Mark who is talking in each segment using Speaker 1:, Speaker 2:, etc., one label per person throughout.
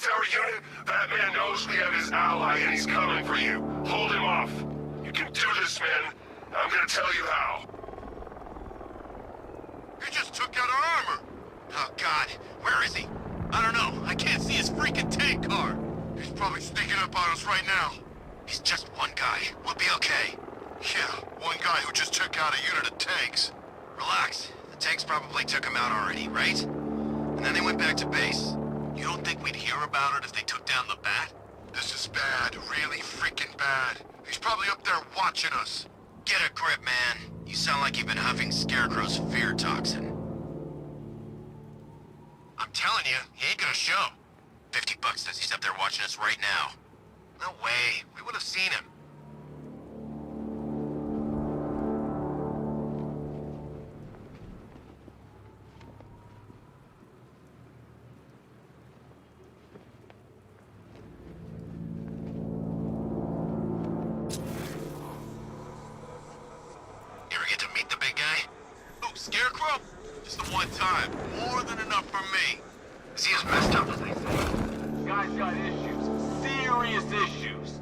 Speaker 1: tower unit, that man knows we have his ally and he's coming for you. Hold him off. You can do this, man. I'm gonna tell you how.
Speaker 2: He just took out our armor! Oh God, where is he? I don't know, I can't see his freaking tank car! He's probably sneaking up on us right now. He's just one guy, we'll be okay. Yeah, one guy who just took out a unit of tanks. Relax, the tanks probably took him out already, right? And then they went back to base. You don't think we'd hear about it if they took down the bat? This is bad, really freaking bad. He's probably up there watching us. Get a grip, man. You sound like you've been huffing Scarecrow's fear toxin. I'm telling you, he ain't gonna show. $50 says he's up there watching us right now. No way, we would have seen him. Scarecrow? Just the one time. More than enough for me. Is he as messed up as they say?
Speaker 3: Guy's got issues. Serious issues.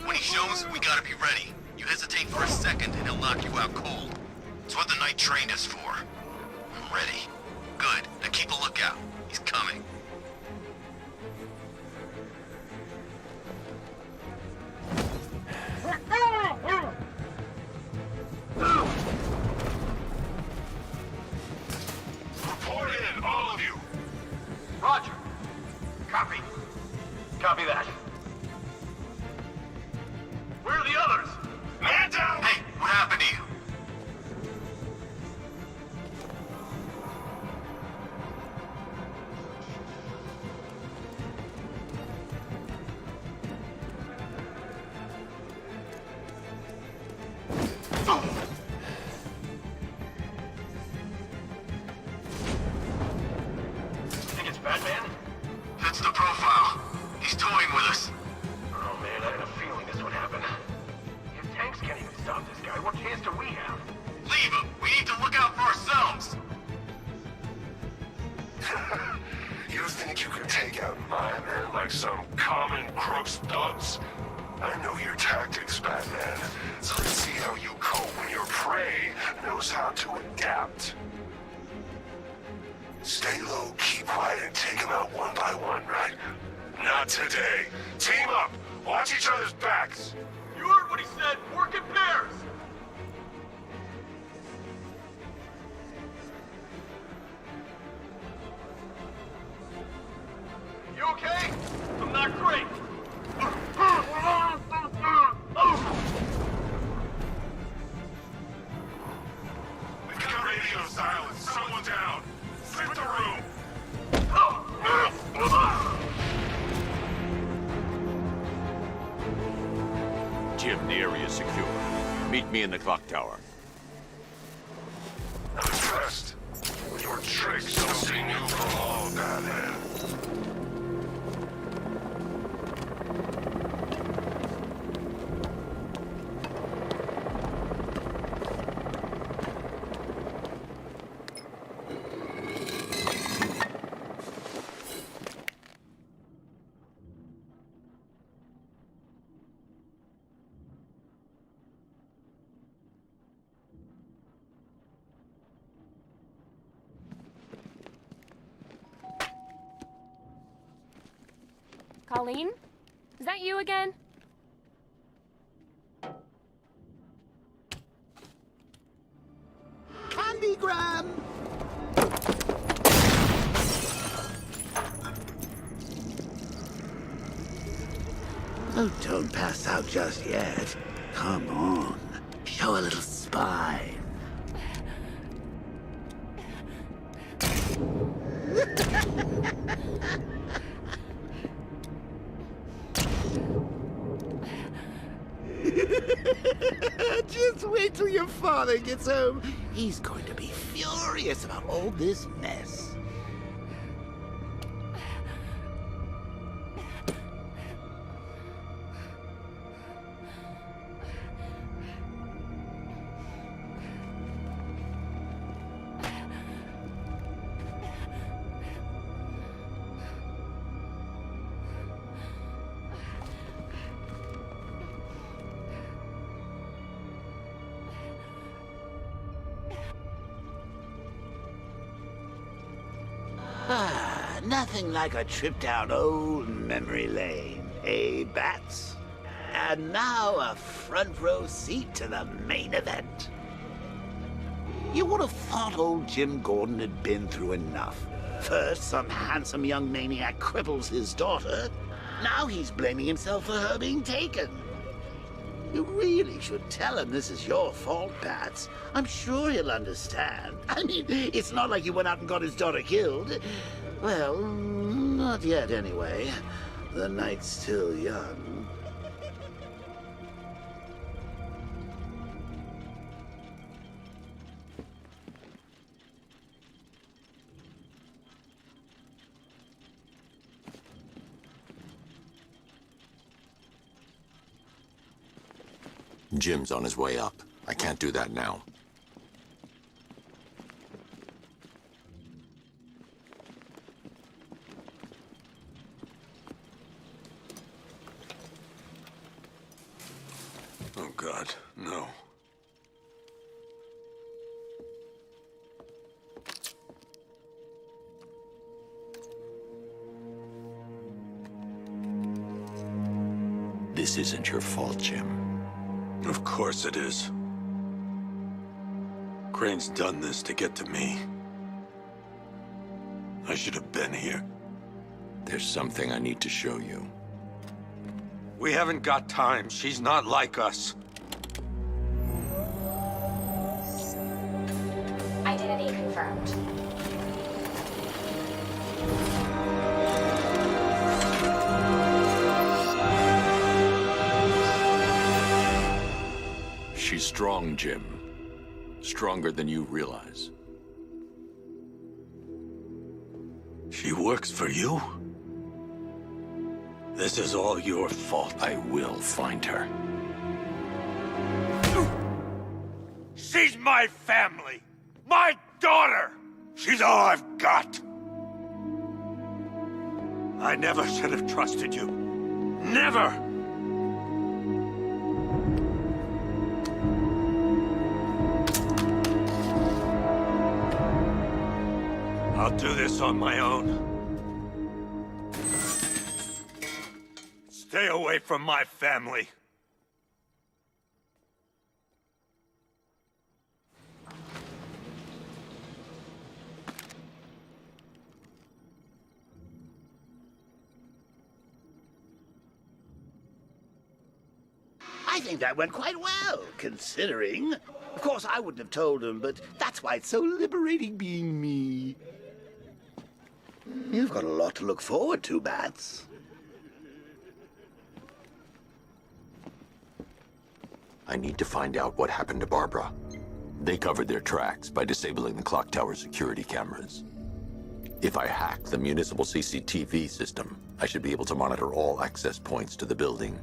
Speaker 2: When he shows, we gotta be ready. You hesitate for a second and he'll knock you out cold. It's what the Knight trained us for. I'm ready. Good. Now keep a lookout. He's coming.
Speaker 1: Report in, all of you.
Speaker 3: Roger. Copy. Copy that. Where are the others?
Speaker 1: Man down!
Speaker 2: Hey, what happened to you?
Speaker 3: Think it's Batman?
Speaker 2: That's the profile. He's toying with us.
Speaker 3: Oh man, I had a feeling this would happen. If tanks can't even stop this guy, what chance do we have?
Speaker 2: Leave him. We need to look out for ourselves.
Speaker 1: You think you can take out my men like some common crooks thugs? I know your tactics, Batman. So let's see how you cope when your prey knows how to adapt. Stay low, keep quiet, and take them out one by one, right? Not today. Team up! Watch each other's backs!
Speaker 3: You heard what he said. Work in pairs. You okay? I'm not great.
Speaker 1: We've got radio silence. Someone down. Flip the room.
Speaker 4: Jim, the area is secure. Meet me in the clock tower.
Speaker 1: I'm impressed. Your tricks don't seem new from all, Batman.
Speaker 5: Colleen? Is that you again?
Speaker 6: Candygram! Oh, don't pass out just yet. Come on. Show a little spine. Just wait till your father gets home. He's going to be furious about all this mess. Nothing like a trip down old memory lane, eh, Bats? And now a front row seat to the main event. You would have thought old Jim Gordon had been through enough. First, some handsome young maniac cripples his daughter. Now he's blaming himself for her being taken. You really should tell him this is your fault, Bats. I'm sure he'll understand. I mean, it's not like you went out and got his daughter killed. Well, not yet anyway. The night's still young.
Speaker 4: Jim's on his way up. I can't do that now.
Speaker 1: Oh, God, no.
Speaker 4: This isn't your fault, Jim.
Speaker 1: Of course it is. Crane's done this to get to me. I should have been here.
Speaker 4: There's something I need to show you.
Speaker 1: We haven't got time. She's not like us.
Speaker 5: Identity confirmed.
Speaker 4: She's strong, Jim. Stronger than you realize.
Speaker 1: She works for you? This is all your fault.
Speaker 4: I will find her.
Speaker 1: She's my family! My daughter! She's all I've got! I never should have trusted you. Never! I'll do this on my own. Stay away from my family.
Speaker 6: I think that went quite well, considering. Of course, I wouldn't have told him, but that's why it's so liberating being me. You've got a lot to look forward to, Bats.
Speaker 4: I need to find out what happened to Barbara. They covered their tracks by disabling the clock tower security cameras. If I hack the municipal CCTV system, I should be able to monitor all access points to the building.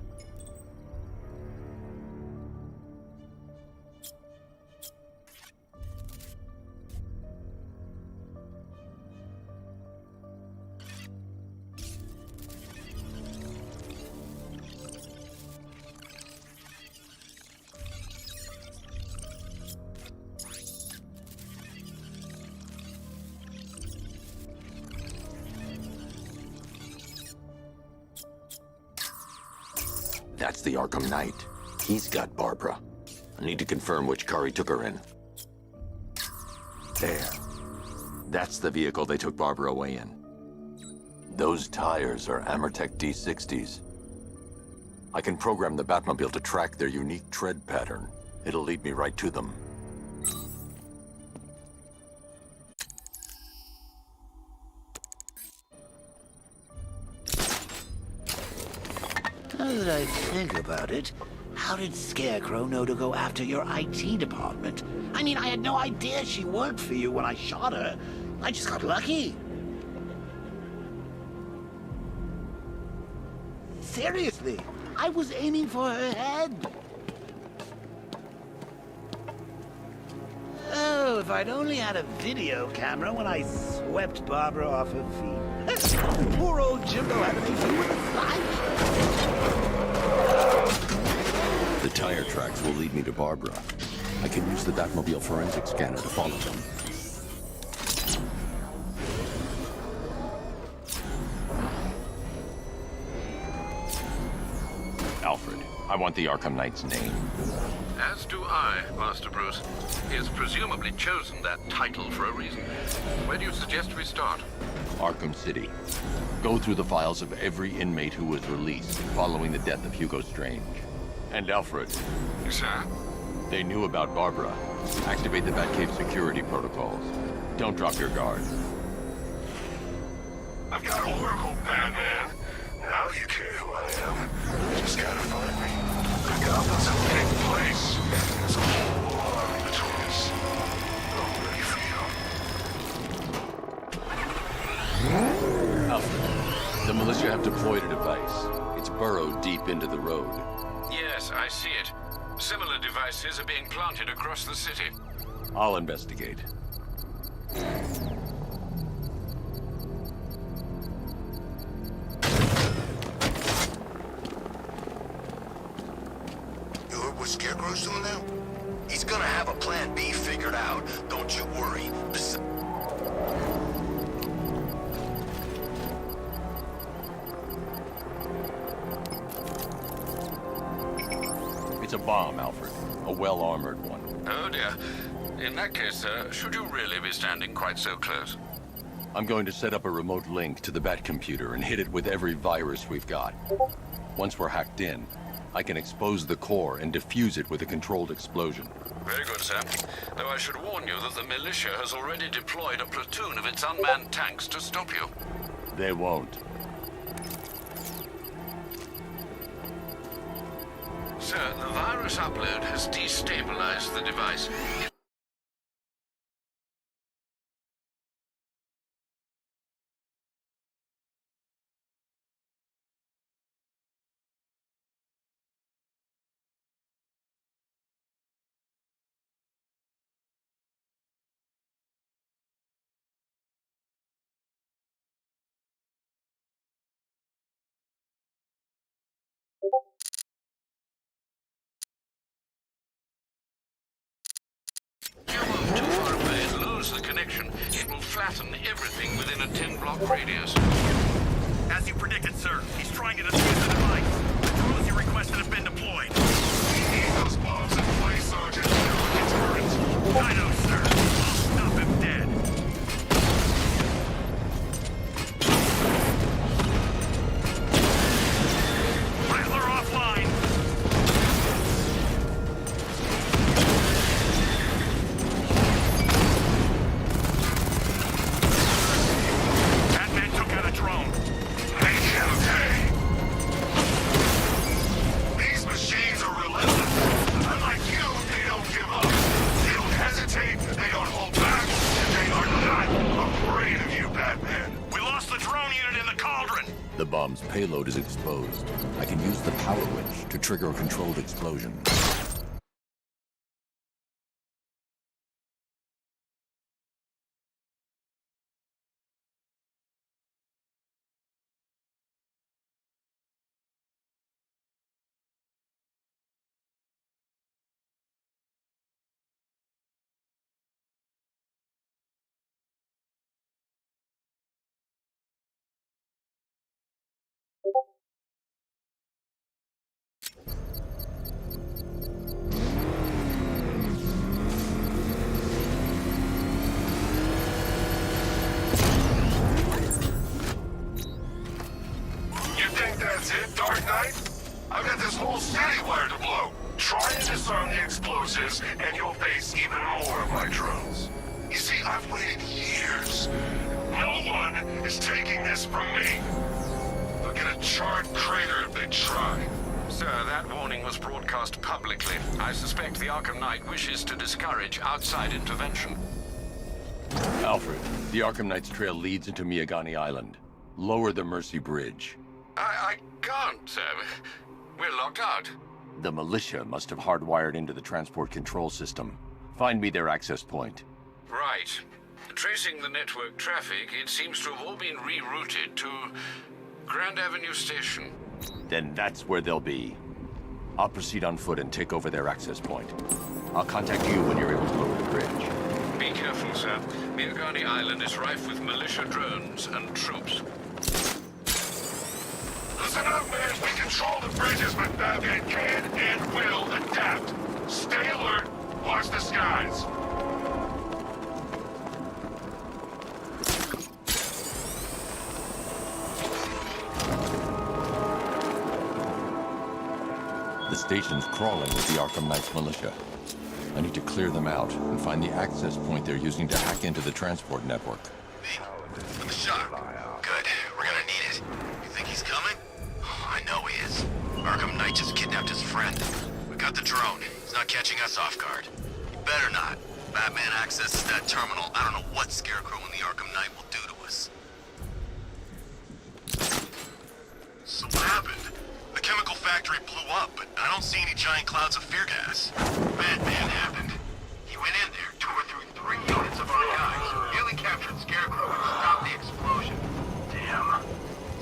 Speaker 4: That's the Arkham Knight. He's got Barbara. I need to confirm which car he took her in. There. That's the vehicle they took Barbara away in. Those tires are Amertech D60s. I can program the Batmobile to track their unique tread pattern. It'll lead me right to them.
Speaker 6: Now that I think about it, how did Scarecrow know to go after your IT department? I mean, I had no idea she worked for you when I shot her. I just got lucky. Seriously, I was aiming for her head. Oh, if I'd only had a video camera when I swept Barbara off her feet. Poor old Jimbo had to make do with a slideshow.
Speaker 4: The tire tracks will lead me to Barbara. I can use the Batmobile forensic scanner to follow them.
Speaker 7: I want the Arkham Knight's name.
Speaker 8: As do I, Master Bruce. He has presumably chosen that title for a reason. Where do you suggest we start?
Speaker 7: Arkham City. Go through the files of every inmate who was released following the death of Hugo Strange. And Alfred.
Speaker 8: Sir?
Speaker 7: They knew about Barbara. Activate the Batcave security protocols. Don't drop your guard.
Speaker 1: I've got Oracle, Batman. Now you care who I am. You just gotta find me. The goblins have taken place. There's a whole army between us. I'm ready for you.
Speaker 7: Alfred, the militia have deployed a device. It's burrowed deep into the road.
Speaker 8: Yes, I see it. Similar devices are being planted across the city.
Speaker 7: I'll investigate.
Speaker 2: You heard what Scarecrow's doing now? He's gonna have a plan B figured out. Don't you worry.
Speaker 7: It's a bomb, Alfred. A well-armored one.
Speaker 8: Oh dear. In that case, should you really be standing quite so close?
Speaker 7: I'm going to set up a remote link to the Bat computer and hit it with every virus we've got. Once we're hacked in, I can expose the core and defuse it with a controlled explosion.
Speaker 8: Very good, sir. Though I should warn you that the militia has already deployed a platoon of its unmanned tanks to stop you.
Speaker 7: They won't.
Speaker 8: Sir, the virus upload has destabilized the device. You move too far away and lose the connection. It will flatten everything within a 10-block radius.
Speaker 2: As you predicted, sir, he's trying to defuse the device. The drones you requested have been deployed.
Speaker 1: We need those bombs in place, Sergeant. It's urgent.
Speaker 2: I know, sir. I'll stop him dead. Rattler offline. Batman took out a drone.
Speaker 1: Make him pay. These machines are relentless. Unlike you, they don't give up. They don't hesitate, they don't hold back, and they are not afraid of you, Batman.
Speaker 2: We lost the drone unit in the cauldron.
Speaker 4: The bomb's payload is exposed. I can use the power winch to trigger a controlled explosion.
Speaker 1: You think that's it, Dark Knight? I've got this whole city wired to blow. Try and disarm the explosives, and you'll face even more of my drones. You see, I've waited years. No one is taking this from me. They'll get a charred crater if they try.
Speaker 8: Sir, that warning was broadcast publicly. I suspect the Arkham Knight wishes to discourage outside intervention.
Speaker 7: Alfred, the Arkham Knight's trail leads into Miyagani Island. Lower the Mercy Bridge.
Speaker 8: I can't, sir. We're locked out.
Speaker 7: The militia must have hardwired into the transport control system. Find me their access point.
Speaker 8: Right. Tracing the network traffic, it seems to have all been rerouted to Grand Avenue Station.
Speaker 7: Then that's where they'll be. I'll proceed on foot and take over their access point. I'll contact you when you're able to lower the bridge.
Speaker 8: Be careful, sir. Miyagani Island is rife with militia drones and troops.
Speaker 1: The Listen up, man. We control the bridges, but Batman can and will adapt. Stay alert. Watch the skies.
Speaker 7: The station's crawling with the Arkham Knight's militia. I need to clear them out and find the access point they're using to hack into the transport network.
Speaker 2: I'm shocked. Good. We're gonna need it. You think he's coming? Oh, I know he is. Arkham Knight just kidnapped his friend. We got the drone. He's not catching us off guard. He better not. Batman accesses that terminal. I don't know what Scarecrow and the Arkham Knight will do to us. So what happened? The chemical factory blew up, but I don't see any giant clouds of fear gas. Batman happened. He went in there, tore through 3 units of our guys, nearly captured Scarecrow and stopped the explosion. Damn.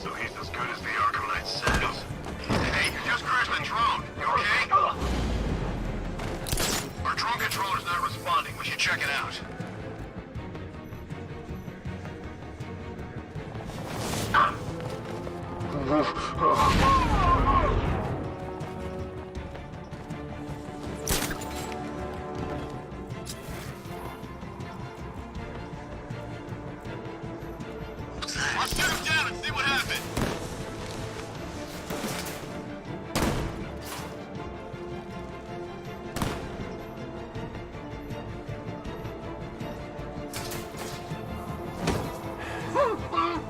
Speaker 2: So he's as good as the Arkham Knight says. Hey, you just crashed the drone. You okay? Our drone controller's not responding. We should check it out. I'll shoot him down and see what happened.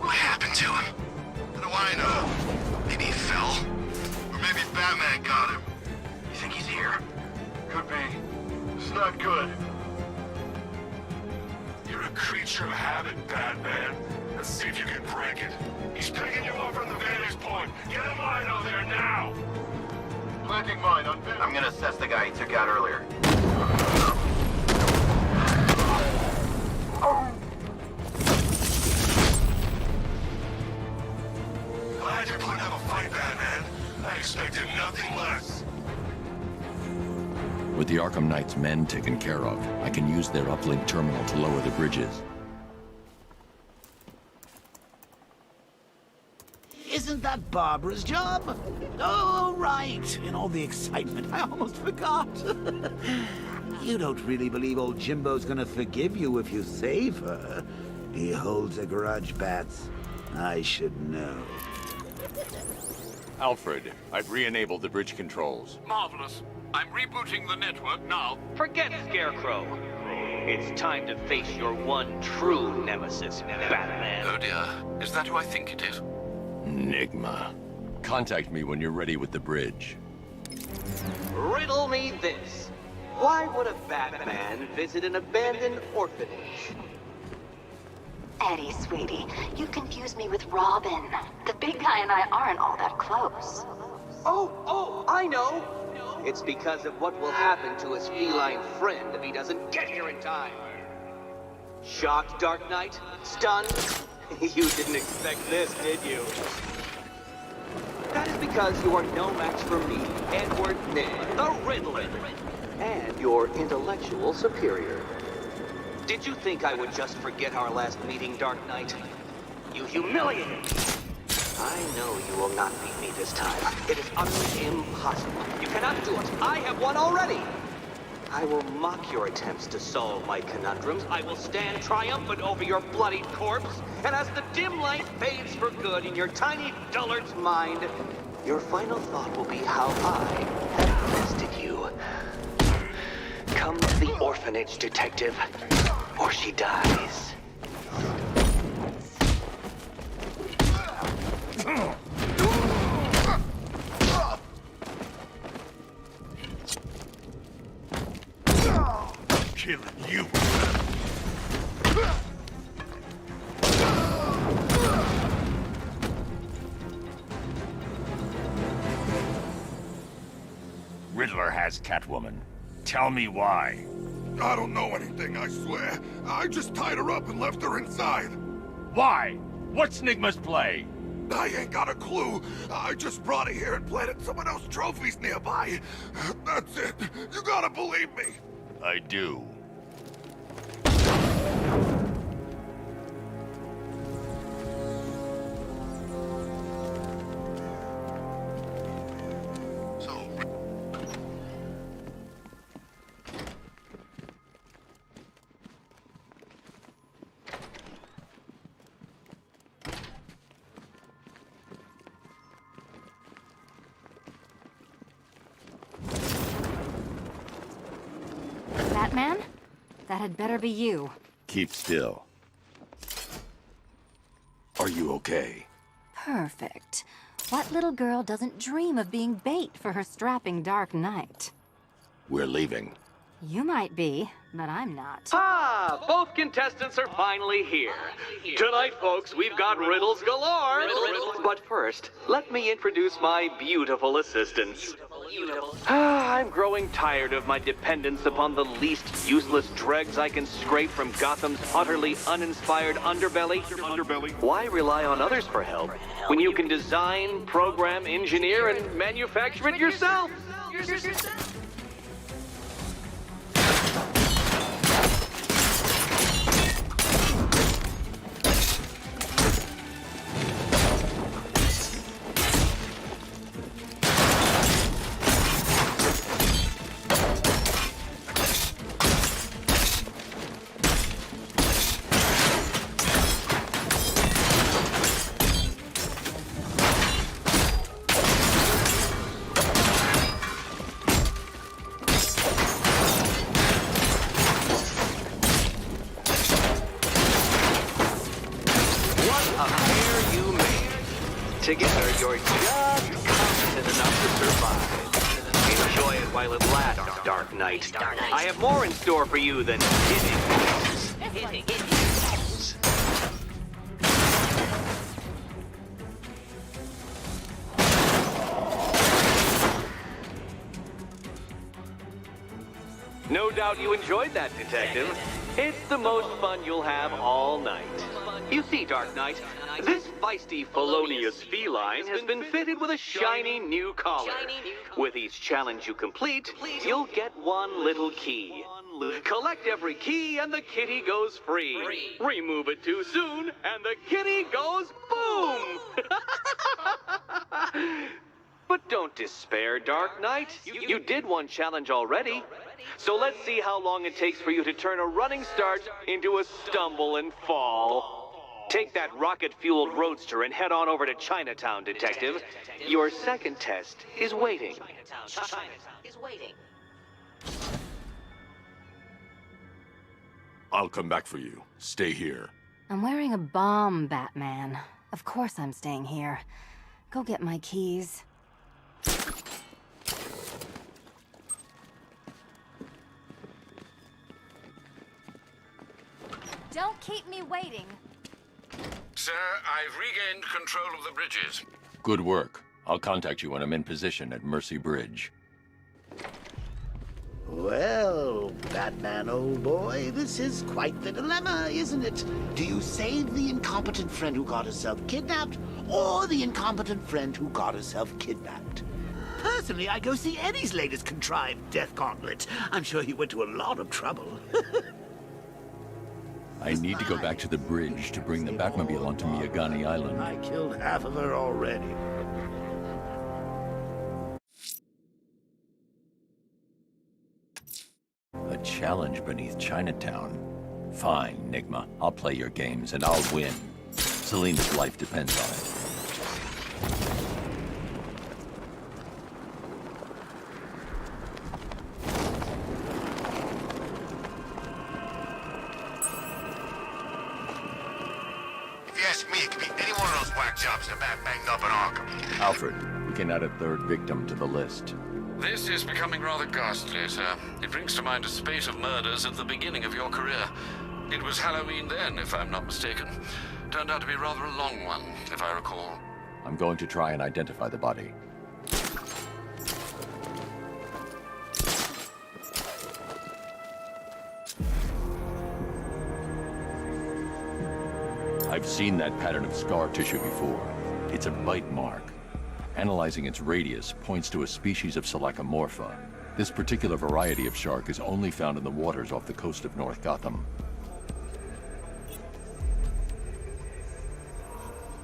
Speaker 2: What happened to him? How do I know? Maybe he fell? Or maybe Batman got him. You think he's here? Could be. It's not good.
Speaker 1: You're a creature of habit, Batman. Let's see if you can break it. He's picking you up from the vantage point. Get a mine out there now!
Speaker 2: Planting mine on vantage. I'm gonna assess the guy he took out earlier.
Speaker 1: Glad you're putting up a fight, Batman. I expected nothing less.
Speaker 7: With the Arkham Knight's men taken care of, I can use their uplink terminal to lower the bridges.
Speaker 6: Isn't that Barbara's job? Oh, right. In all the excitement, I almost forgot. You don't really believe old Jimbo's gonna forgive you if you save her. He holds a grudge, Bats. I should know.
Speaker 7: Alfred, I've re-enabled the bridge controls.
Speaker 8: Marvelous. I'm rebooting the network now.
Speaker 9: Forget Scarecrow. It's time to face your one true nemesis, Batman.
Speaker 8: Oh dear. Is that who I think it is?
Speaker 7: Enigma. Contact me when you're ready with the bridge.
Speaker 9: Riddle me this. Why would a Batman visit an abandoned orphanage?
Speaker 5: Eddie, sweetie, you confused me with Robin. The big guy and I aren't all that close.
Speaker 9: Oh, I know. It's because of what will happen to his feline friend if he doesn't get here in time. Shocked, Dark Knight? Stunned? You didn't expect this, did you? That is because you are no match for me, Edward Ned, the Riddler, and your intellectual superior. Did you think I would just forget our last meeting, Dark Knight? You humiliated me. I know you will not beat me this time. It is utterly impossible. You cannot do it. I have won already. I will mock your attempts to solve my conundrums. I will stand triumphant over your bloodied corpse. And as the dim light fades for good in your tiny dullard's mind, your final thought will be how I have bested you. Come to the orphanage, detective, or she dies.
Speaker 1: Killing you.
Speaker 10: Riddler has Catwoman. Tell me why.
Speaker 1: I don't know anything, I swear. I just tied her up and left her inside.
Speaker 10: Why? What's Nigma's play?
Speaker 1: I ain't got a clue. I just brought her here and planted someone else's trophies nearby. That's it. You gotta believe me.
Speaker 10: I do.
Speaker 11: Batman? That had better be you.
Speaker 4: Keep still. Are you okay?
Speaker 11: Perfect. What little girl doesn't dream of being bait for her strapping Dark Knight?
Speaker 4: We're leaving.
Speaker 11: You might be, but I'm not.
Speaker 9: Ah, both contestants are finally here. Tonight, folks, we've got riddles galore. But first, let me introduce my beautiful assistants. I'm growing tired of my dependence upon the least useless dregs I can scrape from Gotham's utterly uninspired underbelly. Why rely on others for help when you can design, program, engineer, and manufacture it yourself? Together, you're just competent enough to survive. Enjoy it while it lasts, Dark Knight. I have more in store for you than hitting. No doubt you enjoyed that, Detective. It's the most fun you'll have all night. You see, Dark Knight, this feisty, felonious feline has been fitted with a shiny new collar. With each challenge you complete, you'll get one little key. Collect every key and the kitty goes free. Remove it too soon and the kitty goes boom! But don't despair, Dark Knight. You did one challenge already. So let's see how long it takes for you to turn a running start into a stumble and fall. Take that rocket-fueled roadster and head on over to Chinatown, Detective. Your second test is waiting.
Speaker 4: I'll come back for you. Stay here.
Speaker 11: I'm wearing a bomb, Batman. Of course I'm staying here. Go get my keys. Don't keep me waiting.
Speaker 8: Sir, I've regained control of the bridges.
Speaker 7: Good work. I'll contact you when I'm in position at Mercy Bridge.
Speaker 6: Well, Batman, old boy, this is quite the dilemma, isn't it? Do you save the incompetent friend who got herself kidnapped, or the incompetent friend who got herself kidnapped? Personally, I go see Eddie's latest contrived death gauntlet. I'm sure he went to a lot of trouble.
Speaker 7: I need to go back to the bridge to bring the Batmobile onto Miyagani Island.
Speaker 6: I killed half of her already.
Speaker 7: A challenge beneath Chinatown. Fine, Nigma. I'll play your games and I'll win. Selena's life depends on it.
Speaker 2: Jobs are about banged up in Arkham.
Speaker 7: Alfred, we can add a third victim to the list.
Speaker 8: This is becoming rather ghastly, sir. It brings to mind a spate of murders at the beginning of your career. It was Halloween then, if I'm not mistaken. Turned out to be rather a long one, if I recall.
Speaker 7: I'm going to try and identify the body. I've seen that pattern of scar tissue before. It's a bite mark. Analyzing its radius points to a species of Selachomorpha. This particular variety of shark is only found in the waters off the coast of North Gotham.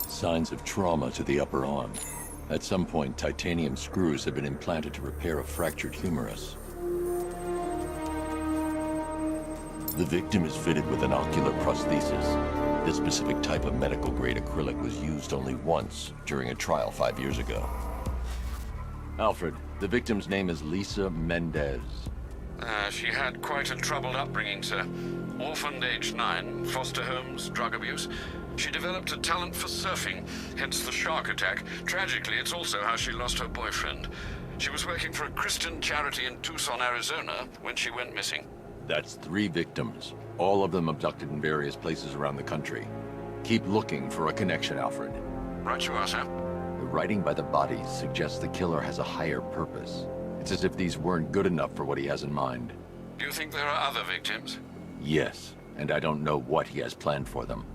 Speaker 7: Signs of trauma to the upper arm. At some point, titanium screws have been implanted to repair a fractured humerus. The victim is fitted with an ocular prosthesis. This specific type of medical-grade acrylic was used only once during a trial 5 years ago. Alfred, the victim's name is Lisa Mendez.
Speaker 8: She had quite a troubled upbringing, sir. Orphaned aged 9, foster homes, drug abuse. She developed a talent for surfing, hence the shark attack. Tragically, it's also how she lost her boyfriend. She was working for a Christian charity in Tucson, Arizona, when she went missing.
Speaker 7: That's 3 victims, all of them abducted in various places around the country. Keep looking for a connection, Alfred.
Speaker 8: Right you are, sir.
Speaker 7: The writing by the bodies suggests the killer has a higher purpose. It's as if these weren't good enough for what he has in mind.
Speaker 8: Do you think there are other victims?
Speaker 7: Yes, and I don't know what he has planned for them.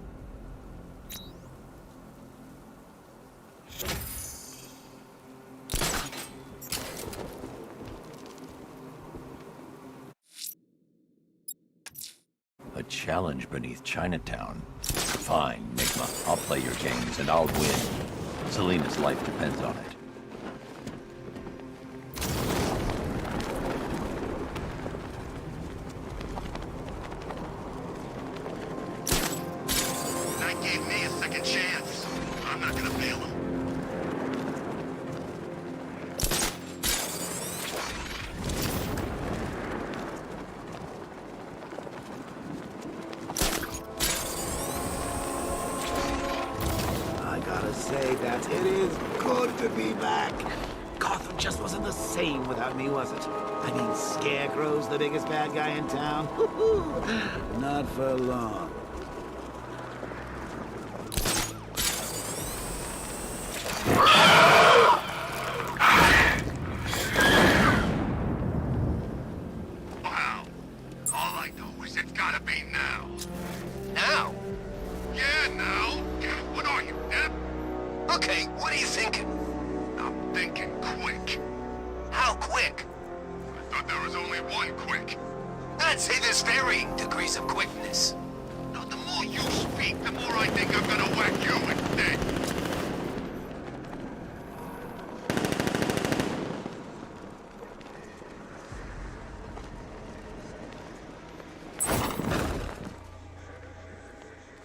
Speaker 7: A challenge beneath Chinatown. Fine, Nigma. I'll play your games and I'll win. Selena's life depends on it.
Speaker 2: Knight gave me a second chance. I'm not gonna fail him.
Speaker 6: I gotta say that it is good to be back. Gotham just wasn't the same without me, was it? I mean, Scarecrow's the biggest bad guy in town. Not for long.
Speaker 2: Wow. All I know is it's gotta be now. Now? Yeah, now. What are you, Deb? Okay, what are you thinking? I'm thinking quick. How quick? I thought there was only one quick. I'd say there's varying degrees of quickness. No, the more you speak, the more I think I'm gonna whack you instead.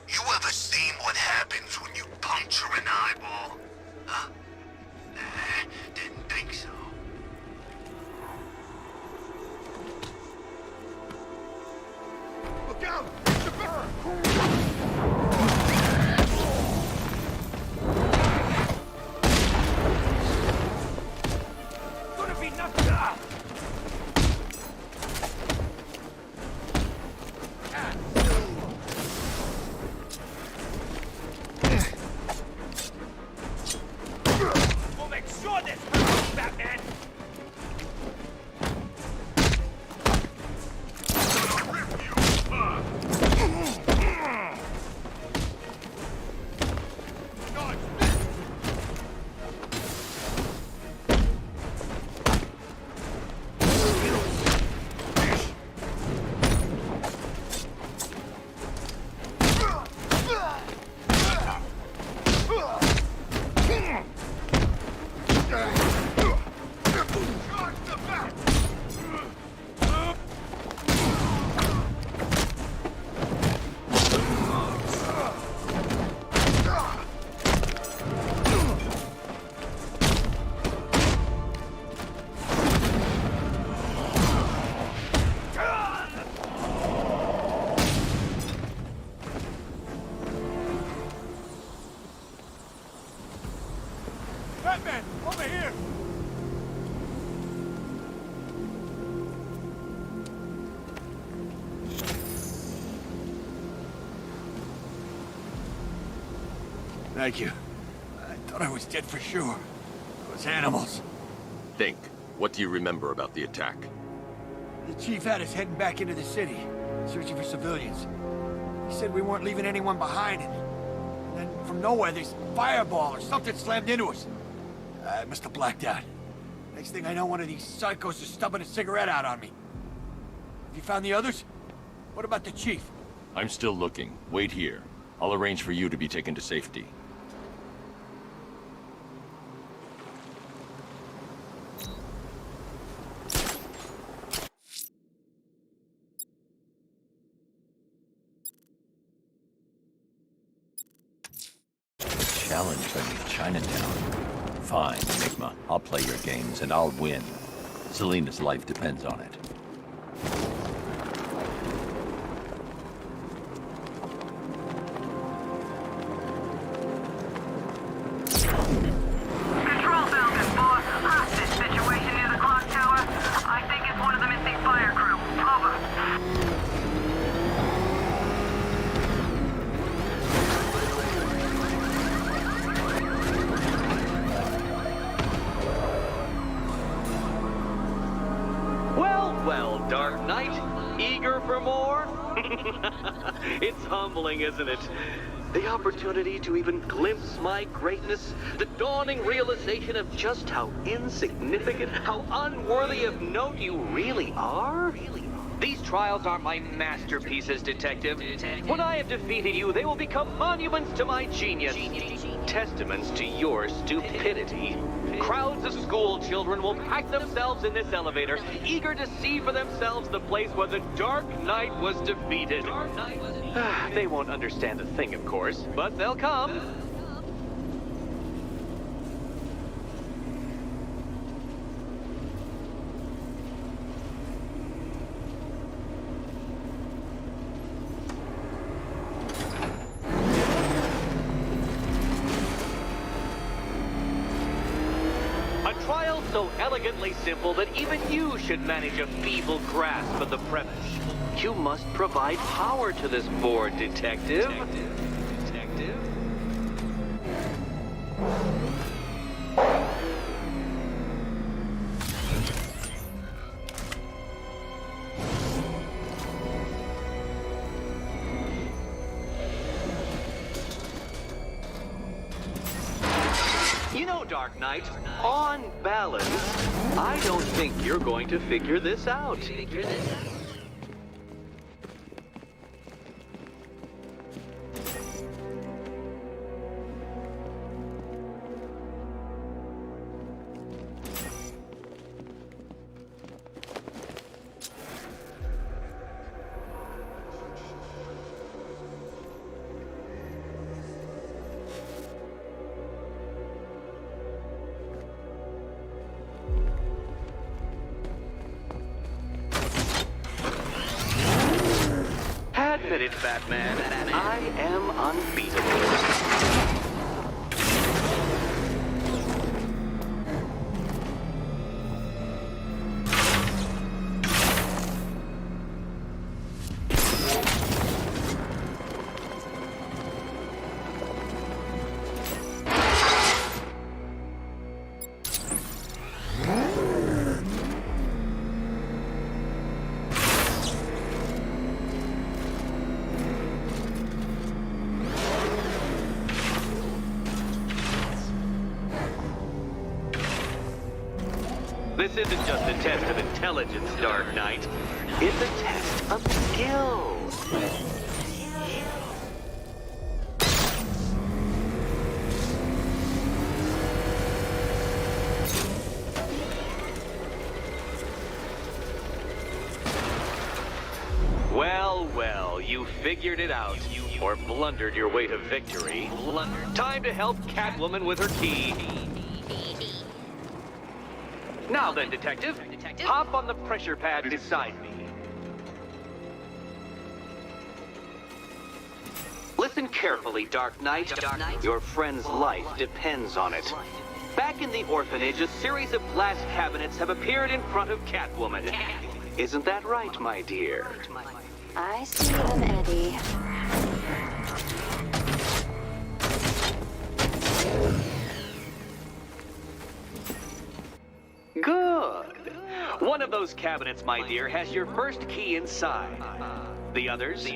Speaker 2: You ever seen what happens when you puncture an eyeball? Huh? Nah, didn't think so. Look out! It's a bear! Gonna be knocked out! We'll make sure this hurts, Batman! Gonna rip you apart! Dodge this! Charge the bat! Batman, over here! Thank you. I thought I was dead for sure. Those animals.
Speaker 4: Think. What do you remember about the attack?
Speaker 12: The chief had us heading back into the city, searching for civilians. He said we weren't leaving anyone behind, and then from nowhere, this fireball or something slammed into us. I must have blacked out. Next thing I know, one of these psychos is stubbing a cigarette out on me. Have you found the others? What about the chief?
Speaker 7: I'm still looking. Wait here. I'll arrange for you to be taken to safety. Challenge beneath Chinatown. Fine, Enigma. I'll play your games and I'll win. Selena's life depends on it.
Speaker 9: Dark Knight, eager for more? It's humbling, isn't it? The opportunity to even glimpse my greatness, the dawning realization of just how insignificant, how unworthy of note you really are? These trials are my masterpieces, Detective. When I have defeated you, they will become monuments to my genius. Testaments to your stupidity. Crowds of school children will pack themselves in this elevator, eager to see for themselves the place where the Dark Knight was defeated. They won't understand a thing, of course, but they'll come. Trial so elegantly simple that even you should manage a feeble grasp of the premise. You must provide power to this board, Detective. You know, Dark Knight, on balance, I don't think you're going to figure this out. Admit it, Batman. I am unbeatable. This isn't just a test of intelligence, Dark Knight. It's a test of skill. Well, you figured it out. Or blundered your way to victory. Time to help Catwoman with her key. Now then, Detective, hop on the pressure pad beside me. Listen carefully, Dark Knight. Your friend's life depends on it. Back in the orphanage, a series of glass cabinets have appeared in front of Catwoman. Isn't that right, my dear?
Speaker 11: I see them, Eddie.
Speaker 9: Good. One of those cabinets, my dear, has your first key inside. The others,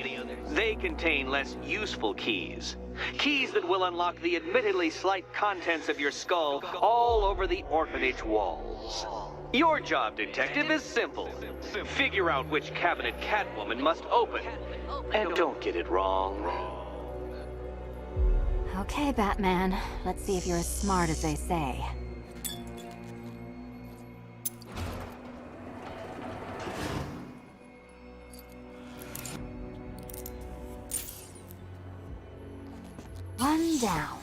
Speaker 9: they contain less useful keys. Keys that will unlock the admittedly slight contents of your skull all over the orphanage walls. Your job, Detective, is simple. Figure out which cabinet Catwoman must open. And don't get it wrong.
Speaker 11: Okay, Batman. Let's see if you're as smart as they say. One down.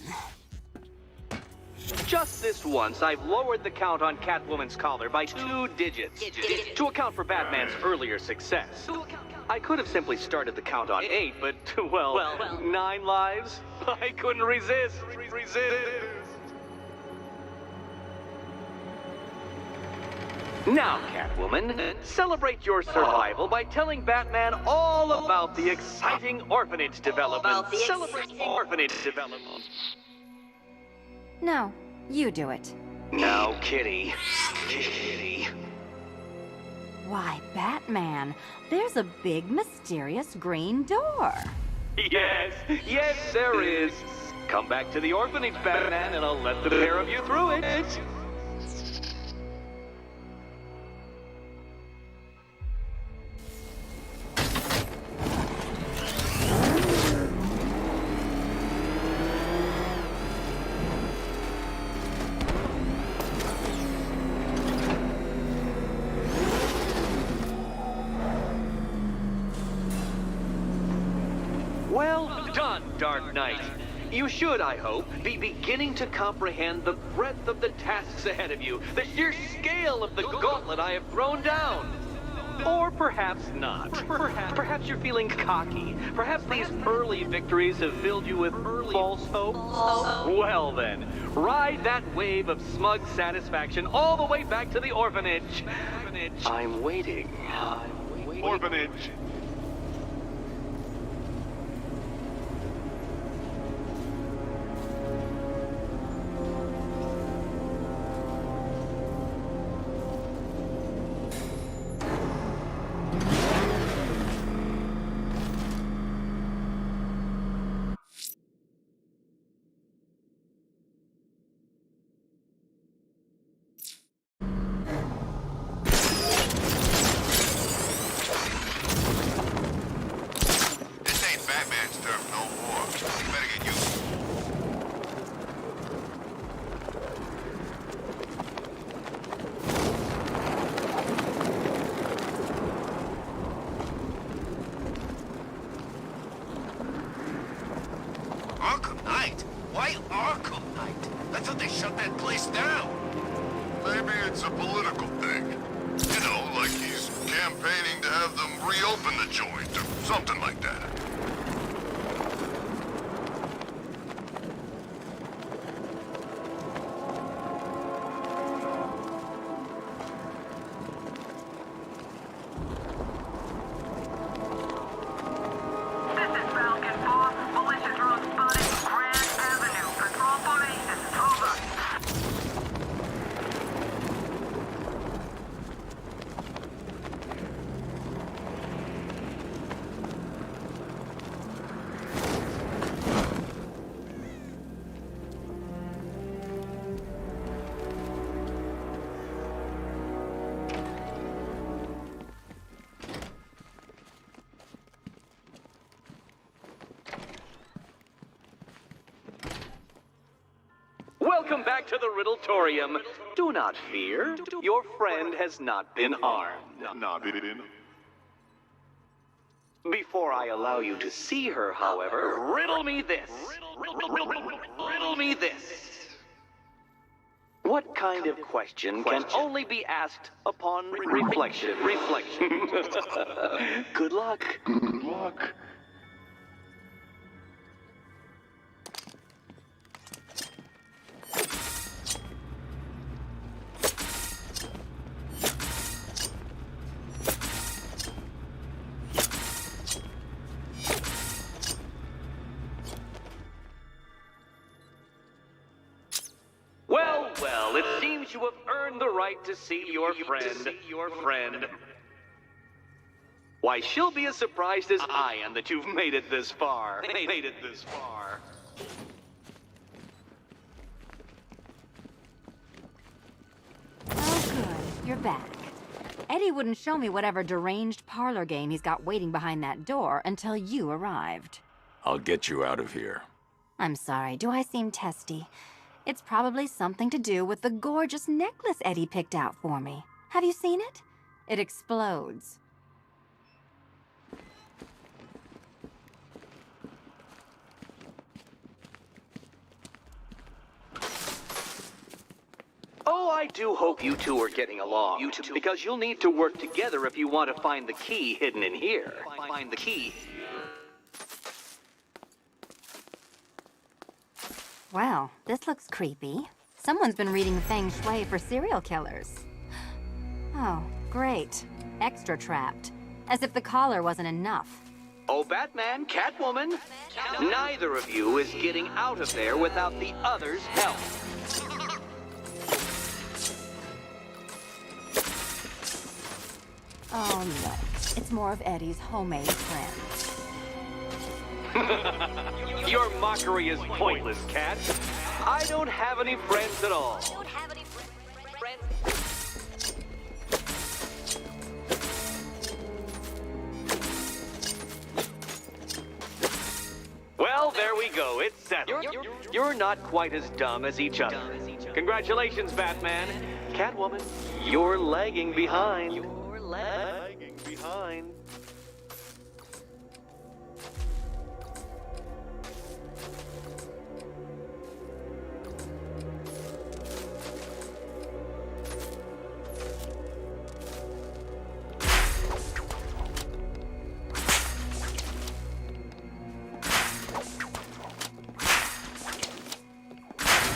Speaker 9: Just this once, I've lowered the count on Catwoman's collar by 2 digits to account for Batman's earlier success. I could have simply started the count on 8, but, well, 9 lives? I couldn't resist. Now, Catwoman, celebrate your survival by telling Batman all about the exciting orphanage development. Celebrate orphanage development.
Speaker 11: No, you do it.
Speaker 9: Now, Kitty.
Speaker 11: Why, Batman, there's a big mysterious green door.
Speaker 9: Yes, yes, there is. Come back to the orphanage, Batman, and I'll let the pair of you through it. Well done, Dark Knight. You should, I hope, be beginning to comprehend the breadth of the tasks ahead of you, the sheer scale of the gauntlet I have thrown down. Or perhaps not. Perhaps you're feeling cocky. Perhaps these early victories have filled you with false hope. Well then, ride that wave of smug satisfaction all the way back to the orphanage. I'm waiting.
Speaker 1: Orphanage.
Speaker 2: This ain't Batman's turf no more. You better get used to it. Arkham Knight? Why Arkham Knight? I thought they shut that place down.
Speaker 1: Maybe it's a political thing. You know, like he's campaigning to have them reopen the joint or something like that.
Speaker 13: This is Falcon 4. Militia drone spotted. Grand Avenue. Patrol formation. Over.
Speaker 9: Welcome back to the Riddletorium. Do not fear. Your friend has not been harmed.
Speaker 1: Not in.
Speaker 9: Before I allow you to see her, however, riddle me this. Riddle me this. What kind of question can only be asked upon reflection? Good luck.
Speaker 1: Good luck.
Speaker 9: Well, it seems you have earned the right to see your friend. Why, she'll be as surprised as I am that you've made it this far.
Speaker 11: Oh, good. You're back. Eddie wouldn't show me whatever deranged parlor game he's got waiting behind that door until you arrived.
Speaker 4: I'll get you out of here.
Speaker 11: I'm sorry, do I seem testy? It's probably something to do with the gorgeous necklace Eddie picked out for me. Have you seen it? It explodes.
Speaker 9: Oh, I do hope you two are getting along. Because you'll need to work together if you want to find the key hidden in here. Find the key.
Speaker 11: Well, this looks creepy. Someone's been reading Feng Shui for serial killers. Oh, great. Extra trapped. As if the collar wasn't enough.
Speaker 9: Oh, Batman, Catwoman, neither of you is getting out of there without the other's help.
Speaker 11: Oh, no. It's more of Eddie's homemade plan.
Speaker 9: Your mockery is pointless, Cat. I don't have any friends at all. Well, there we go. It's settled. You're not quite as dumb as each other. Congratulations, Batman. Catwoman, you're lagging behind. You're lagging behind.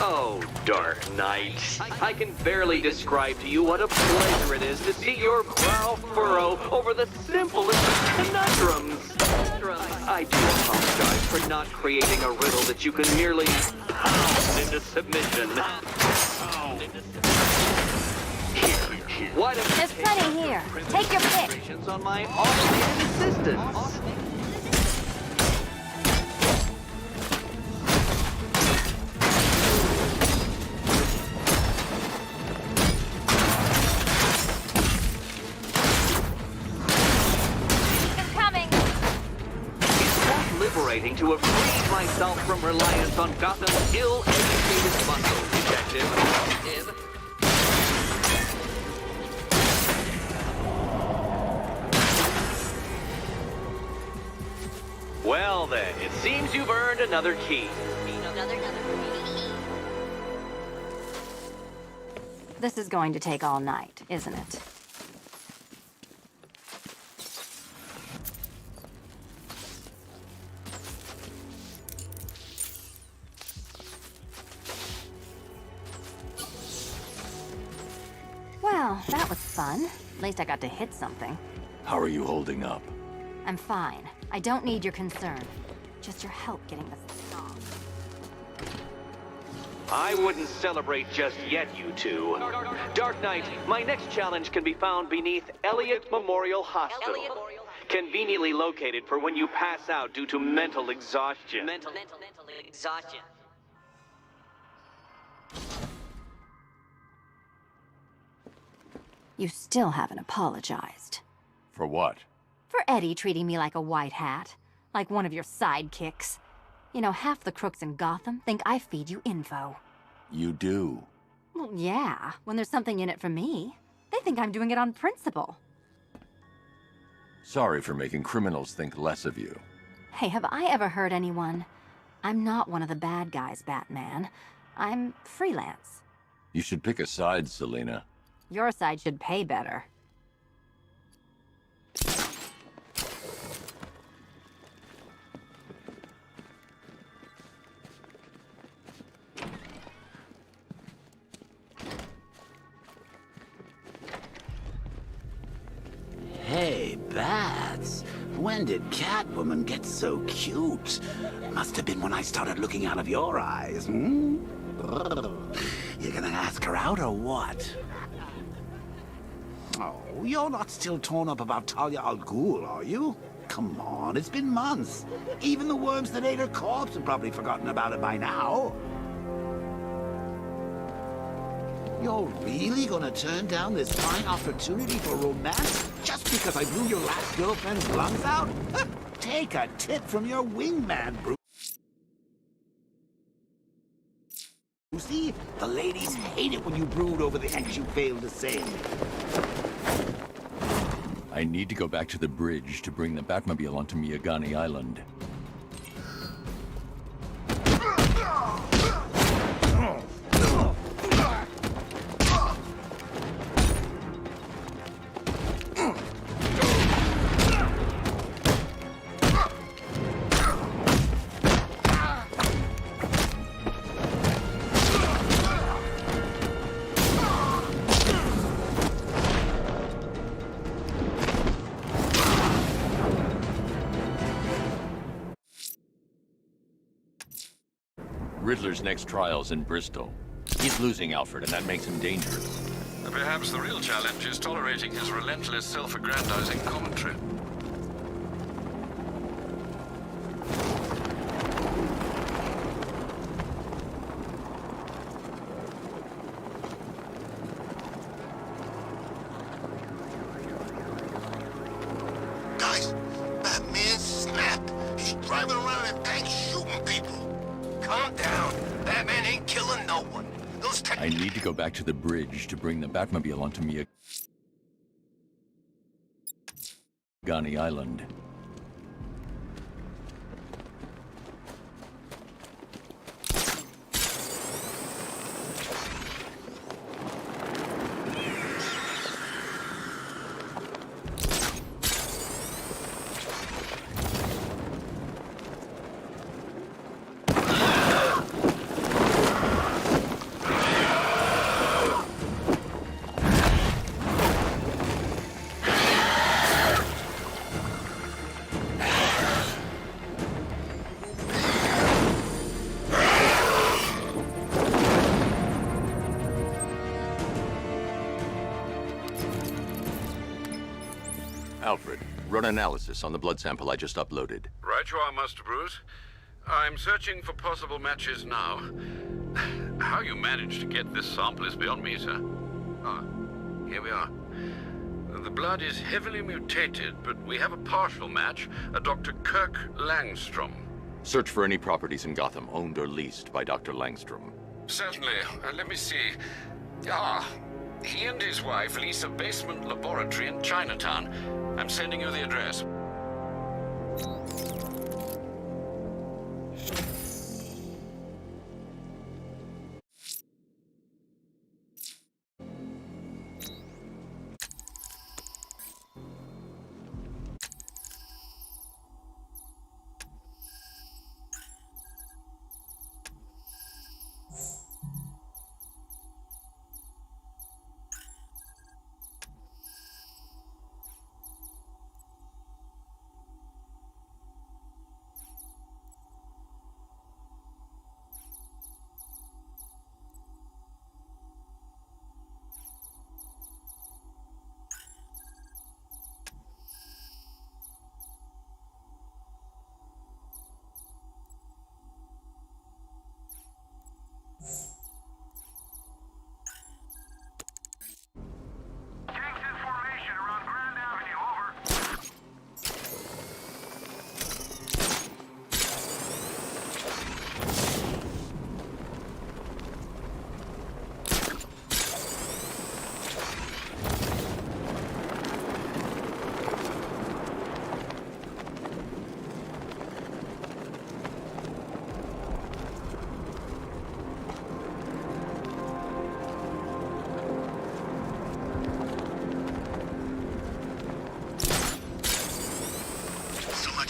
Speaker 9: Oh, Dark Knight. I can barely describe to you what a pleasure it is to see your brow furrow over the simplest of conundrums. I do apologize for not creating a riddle that you can merely pound into submission. Why don't you
Speaker 11: There's
Speaker 9: take
Speaker 11: plenty here. Take your pick.
Speaker 9: demonstrations on my automated assistance? Liberating to have freed myself from reliance on Gotham's ill-educated muscle, Detective. Well then, it seems you've earned another key.
Speaker 11: This is going to take all night, isn't it? Well, that was fun. At least I got to hit something.
Speaker 7: How are you holding up?
Speaker 11: I'm fine. I don't need your concern. Just your help getting this thing off.
Speaker 9: I wouldn't celebrate just yet, you two. Dark Knight, my next challenge can be found beneath Elliott Memorial Hospital. Conveniently located for when you pass out due to mental exhaustion.
Speaker 14: Mental exhaustion.
Speaker 11: You still haven't apologized.
Speaker 7: For what?
Speaker 11: For Eddie treating me like a white hat. Like one of your sidekicks. You know, half the crooks in Gotham think I feed you info.
Speaker 7: You do.
Speaker 11: Well, yeah, when there's something in it for me. They think I'm doing it on principle.
Speaker 7: Sorry for making criminals think less of you.
Speaker 11: Hey, have I ever hurt anyone? I'm not one of the bad guys, Batman. I'm freelance.
Speaker 7: You should pick a side, Selina.
Speaker 11: Your side should pay better.
Speaker 6: Hey, Bats. When did Catwoman get so cute? Must have been when I started looking out of your eyes, hmm? You gonna ask her out or what? Oh, you're not still torn up about Talia al Ghul, are you? Come on, it's been months. Even the worms that ate her corpse have probably forgotten about it by now. You're really gonna turn down this fine opportunity for romance just because I blew your last girlfriend's lungs out? Take a tip from your wingman, Bruce. You see, the ladies hate it when you brood over the ex you failed to save.
Speaker 7: I need to go back to the bridge to bring the Batmobile onto Miyagani Island. Riddler's next trial's in Bristol. He's losing Alfred, and that makes him dangerous.
Speaker 8: Perhaps the real challenge is tolerating his relentless self-aggrandizing commentary.
Speaker 2: Guys, Batman snapped. He's driving around in a tank shooting people. Calm down. Batman ain't killing no one. Those
Speaker 7: I need to go back to the bridge to bring the Batmobile onto Miagani Island.
Speaker 4: Alfred, run analysis on the blood sample I just uploaded.
Speaker 8: Right you are, Master Bruce. I'm searching for possible matches now. How you managed to get this sample is beyond me, sir. Ah, here we are. The blood is heavily mutated, but we have a partial match, a Dr. Kirk Langstrom.
Speaker 4: Search for any properties in Gotham owned or leased by Dr. Langstrom.
Speaker 8: Certainly. Let me see. Ah, he and his wife lease a basement laboratory in Chinatown. I'm sending you the address.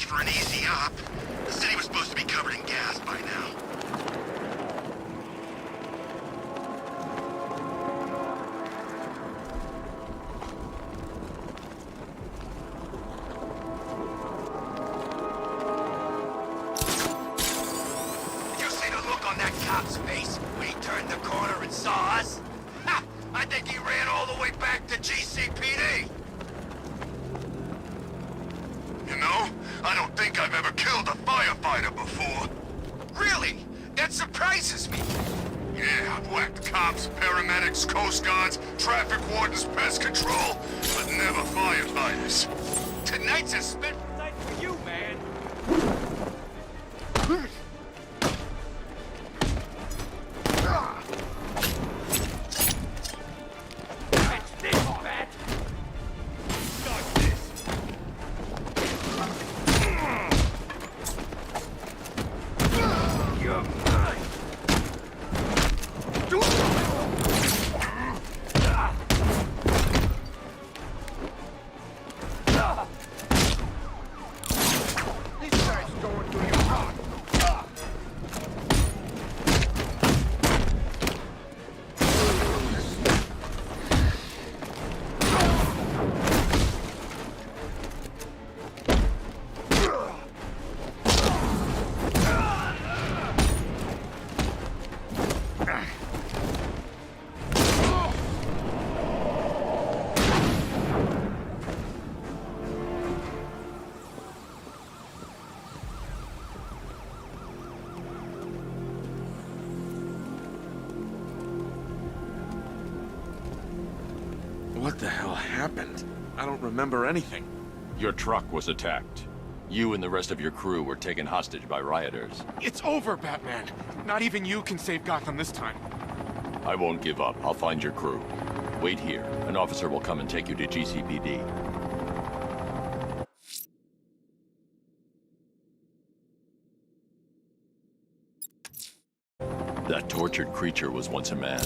Speaker 2: For an easy op. The city was supposed to be covered in gas by now. Did you see the look on that cop's face when he turned the corner and saw us? Ha! I think he ran all the way back to GCPD. You know, I don't think I've ever killed a firefighter before. Really? That surprises me. Yeah, I've whacked cops, paramedics, coast guards, traffic wardens, pest control, but never firefighters. Tonight's a special night for you, man. Catch this, Bat! Start this! You're mine! These guys going through your heart.
Speaker 15: What the hell happened? I don't remember anything.
Speaker 7: Your truck was attacked. You and the rest of your crew were taken hostage by rioters.
Speaker 15: It's over, Batman. Not even you can save Gotham this time.
Speaker 7: I won't give up. I'll find your crew. Wait here. An officer will come and take you to GCPD. That tortured creature was once a man.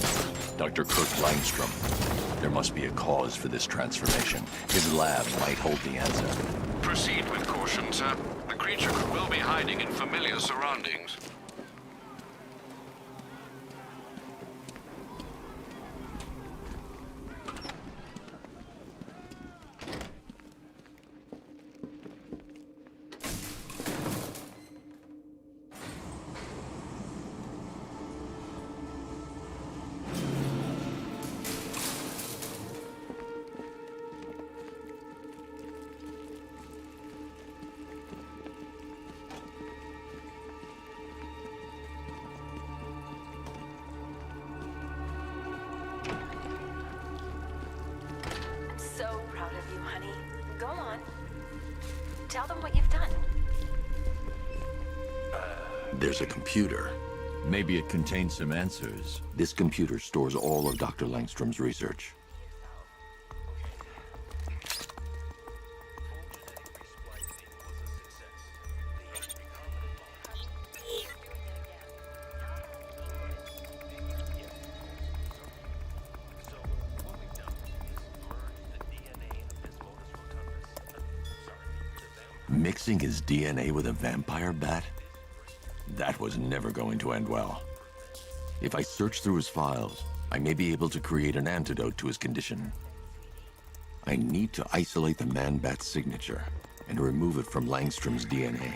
Speaker 7: Dr. Kirk Langstrom. There must be a cause for this transformation. His lab might hold the answer.
Speaker 8: Proceed with caution, sir. The creature could well be hiding in familiar surroundings.
Speaker 16: So proud of you, honey. Go on. Tell them what you've done.
Speaker 4: There's a computer.
Speaker 7: Maybe it contains some answers.
Speaker 4: This computer stores all of Dr. Langstrom's research. Mixing his DNA with a vampire bat? That was never going to end well. If I search through his files, I may be able to create an antidote to his condition. I need to isolate the man-bat's signature and remove it from Langstrom's DNA.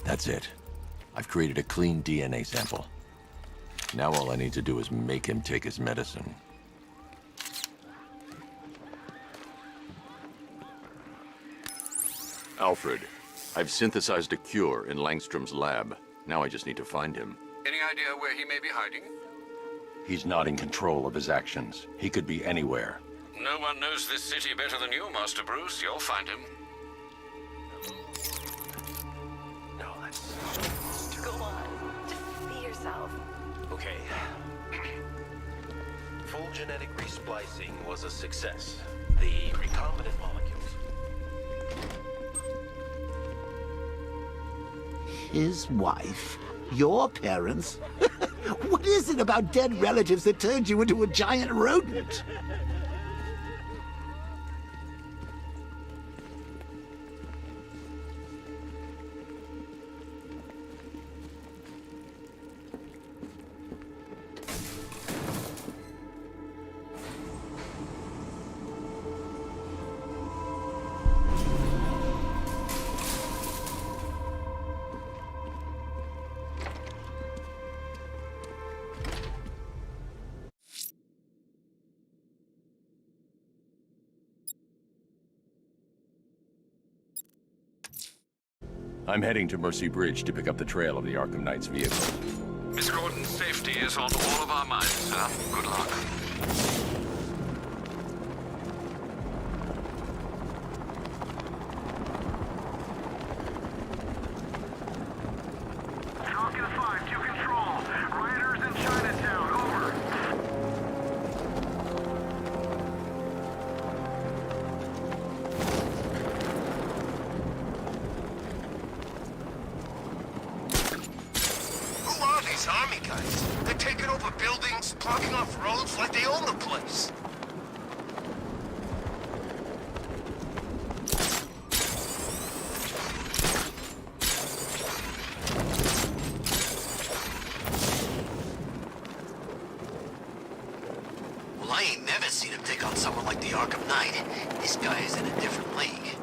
Speaker 4: That's it. I've created a clean DNA sample. Now all I need to do is make him take his medicine. Alfred, I've synthesized a cure in Langstrom's lab. Now I just need to find him.
Speaker 8: Any idea where he may be hiding?
Speaker 7: He's not in control of his actions. He could be anywhere.
Speaker 8: No one knows this city better than you, Master Bruce. You'll find him.
Speaker 16: Go on. Just be yourself.
Speaker 3: Okay. Full genetic resplicing was a success. The recombinant molecules.
Speaker 6: His wife? Your parents? What is it about dead relatives that turned you into a giant rodent?
Speaker 7: I'm heading to Mercy Bridge to pick up the trail of the Arkham Knight's vehicle.
Speaker 8: Miss Gordon's safety is on all of our minds, sir. Good luck.
Speaker 13: Falcon 5 to control. Rioters in Chinatown, over.
Speaker 2: Who are these army guys? They're taking over buildings, blocking off roads like they own the place. Well, I ain't never seen him take on someone like the Arkham Knight. This guy is in a different league.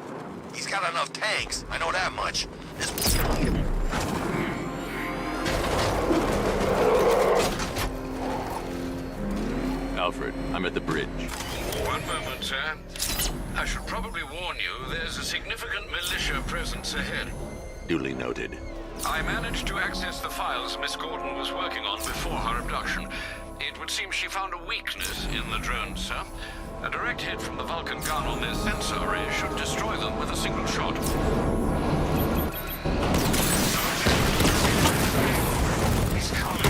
Speaker 2: He's got enough tanks, I know that much. This
Speaker 7: Alfred, I'm at the bridge.
Speaker 8: One moment, sir. I should probably warn you, there's a significant militia presence ahead.
Speaker 4: Duly noted.
Speaker 8: I managed to access the files Miss Gordon was working on before her abduction. It would seem she found a weakness in the drones, sir. A direct hit from the Vulcan gun on their sensor array should destroy them with a single shot.
Speaker 1: He's coming.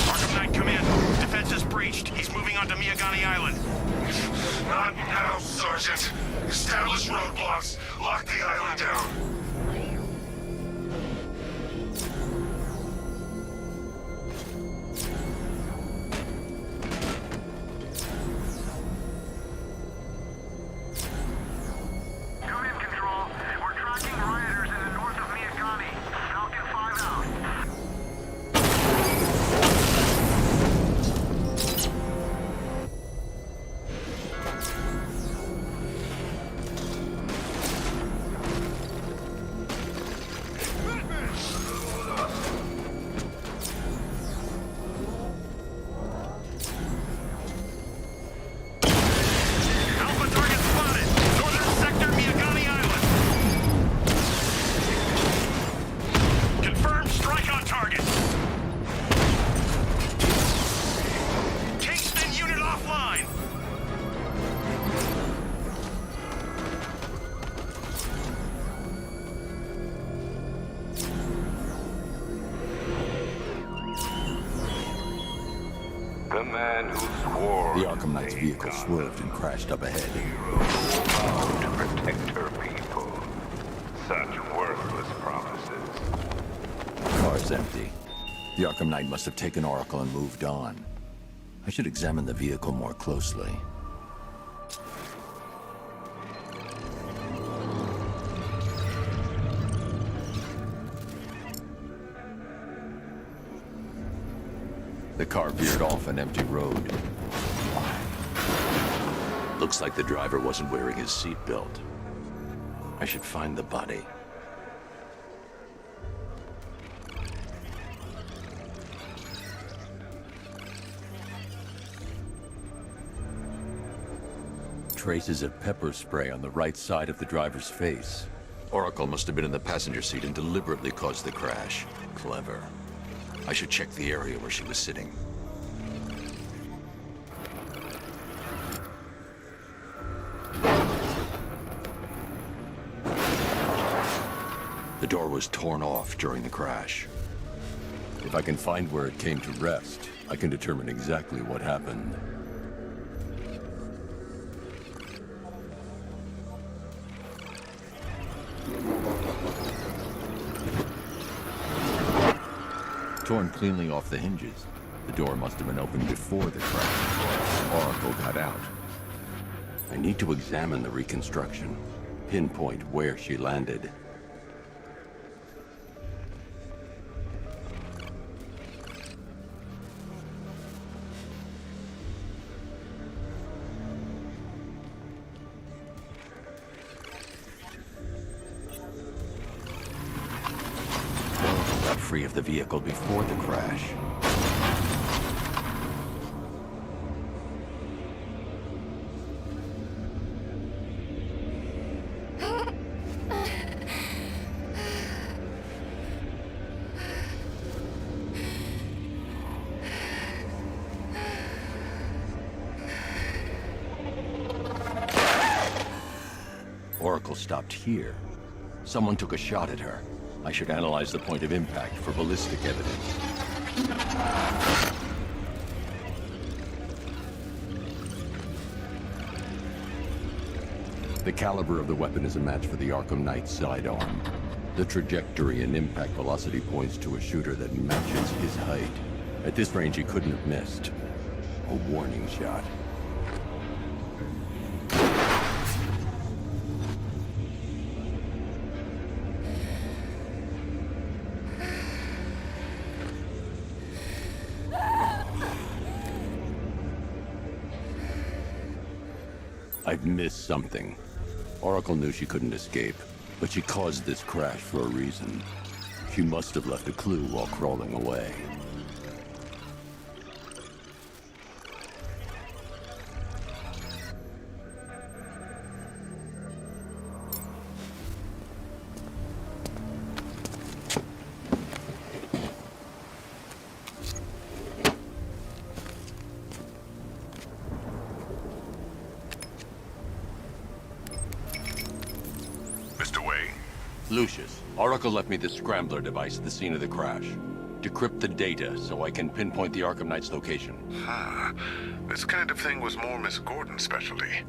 Speaker 2: Arkham Knight, come in. Defense is breached. He's moving onto Miyagani Island.
Speaker 1: Not now, Sergeant. Establish roadblocks. Lock the island down.
Speaker 13: Come in, Control. We're tracking rioters in the north of Miyagani. Falcon 5 out.
Speaker 2: Alpha target spotted. Northern sector, Miyagani Island. Confirmed strike on target. Kingston unit offline.
Speaker 1: The man who swore
Speaker 7: The Arkham Knight's vehicle swerved and crashed up ahead.
Speaker 1: to protect her people. Such worthless promises.
Speaker 7: The car's empty. The Arkham Knight must have taken Oracle and moved on. I should examine the vehicle more closely. The car veered off an empty road.
Speaker 4: Looks like the driver wasn't wearing his seatbelt. I should find the body.
Speaker 7: Traces of pepper spray on the right side of the driver's face.
Speaker 4: Oracle must have been in the passenger seat and deliberately caused the crash. Clever. I should check the area where she was sitting. The door was torn off during the crash.
Speaker 7: If I can find where it came to rest, I can determine exactly what happened. Torn cleanly off the hinges. The door must have been opened before the crash. Oracle got out. I need to examine the reconstruction, pinpoint where she landed. Got free of the vehicle before the crash. Oracle stopped here. Someone took a shot at her. I should analyze the point of impact for ballistic evidence. The caliber of the weapon is a match for the Arkham Knight's sidearm. The trajectory and impact velocity points to a shooter that matches his height. At this range, he couldn't have missed. A warning shot. I've missed something. Oracle knew she couldn't escape, but she caused this crash for a reason. She must have left a clue while crawling away.
Speaker 1: Mr. Wayne?
Speaker 7: Lucius, Oracle left me the scrambler device at the scene of the crash. Decrypt the data so I can pinpoint the Arkham Knight's location.
Speaker 1: This kind of thing was more Miss Gordon's specialty.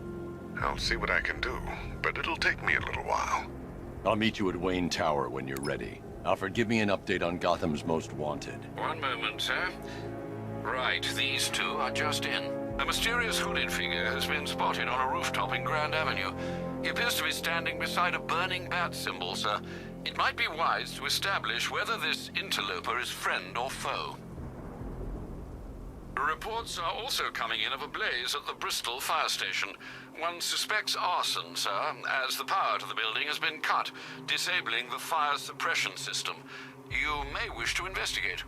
Speaker 1: I'll see what I can do, but it'll take me a little while.
Speaker 7: I'll meet you at Wayne Tower when you're ready. Alfred, give me an update on Gotham's Most Wanted.
Speaker 8: One moment, sir. Right, these two are just in. A mysterious hooded figure has been spotted on a rooftop in Grand Avenue. He appears to be standing beside a burning bat symbol, sir. It might be wise to establish whether this interloper is friend or foe. Reports are also coming in of a blaze at the Bristol fire station. One suspects arson, sir, as the power to the building has been cut, disabling the fire suppression system. You may wish to investigate.